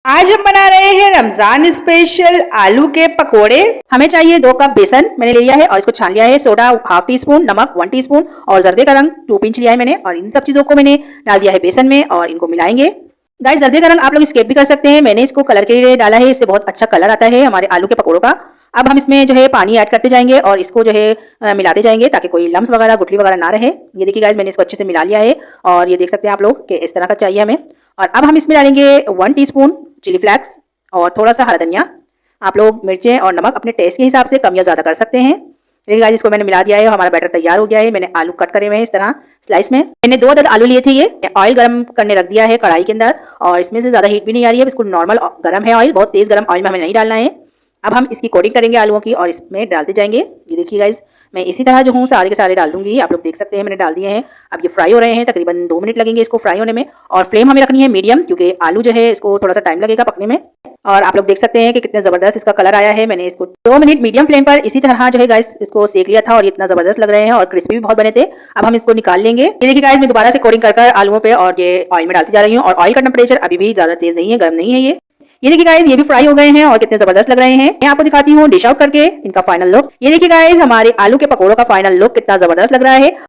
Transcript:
आज हम बना रहे हैं रमजान स्पेशल आलू के पकोड़े। हमें चाहिए 2 कप बेसन मैंने ले लिया है और इसको छान लिया है। सोडा हाफ टी स्पून, नमक 1 टीस्पून और जर्दे का रंग 2 पिंच लिया है मैंने। और इन सब चीजों को मैंने डाल दिया है बेसन में और इनको मिलाएंगे। गाइस, जर्दे का रंग आप लोग स्किप भी कर सकते हैं, मैंने इसको कलर के लिए डाला है, इससे बहुत अच्छा कलर आता है हमारे आलू के पकौड़ों का। अब हम इसमें जो है पानी ऐड करते जाएंगे और इसको जो है मिलाते जाएंगे ताकि कोई लम्स वगैरह गुठली वगैरह ना रहे। ये देखिए गाइस, मैंने इसको अच्छे से मिला लिया है और ये देख सकते हैं आप लोग कि इस तरह का चाहिए हमें। और अब हम इसमें डालेंगे 1 टीस्पून चिली फ्लेक्स और थोड़ा सा हरा धनिया। आप लोग मिर्चें और नमक अपने टेस्ट के हिसाब से कम या ज़्यादा कर सकते हैं। देखिए गाइस, इसको मैंने मिला दिया है, हमारा बैटर तैयार हो गया है। मैंने आलू कट करे हुए हैं इस तरह स्लाइस में। मैंने 2 अदद आलू लिए थे। ये ऑयल गरम करने रख दिया है कढ़ाई के अंदर और इसमें से ज़्यादा हीट भी नहीं आ रही है, बिल्कुल नॉर्मल गरम है ऑयल, बहुत तेज़ गरम ऑयल में हमें नहीं डालना है। अब हम इसकी कोटिंग करेंगे आलूओं की और इसमें डालते जाएंगे। ये देखिए गाइस, मैं इसी तरह जो हूँ सारे के सारे डाल दूंगी। आप लोग देख सकते हैं मैंने डाल दिए हैं। अब ये फ्राई हो रहे हैं, तकरीबन 2 मिनट लगेंगे इसको फ्राई होने में। और फ्लेम हमें रखनी है मीडियम, क्योंकि आलू जो है इसको थोड़ा सा टाइम लगेगा पकने में। और आप लोग देख सकते हैं कि कितने ज़बरदस्त इसका कलर आया है। मैंने इसको 2 मिनट मीडियम फ्लेम पर इसी तरह जो है गाइस इसको सेक लिया था और इतना ज़बरदस्त लग रहे हैं और क्रिस्पी भी बहुत बने थे। अब हम इसको निकाल लेंगे। ये देखिए गाइस, मैं दोबारा से कोटिंग कर आलूओं पे और ये ऑयल में डालती जा रही हूँ। और ऑयल का टेम्परेचर अभी भी ज़्यादा तेज़ नहीं है, गर्म नहीं है। ये देखिए गाइस, ये भी फ्राई हो गए हैं और कितने जबरदस्त लग रहे हैं। मैं आपको दिखाती हूँ डिश आउट करके इनका फाइनल लुक। ये देखिए गाइस, हमारे आलू के पकौड़ों का फाइनल लुक कितना जबरदस्त लग रहा है।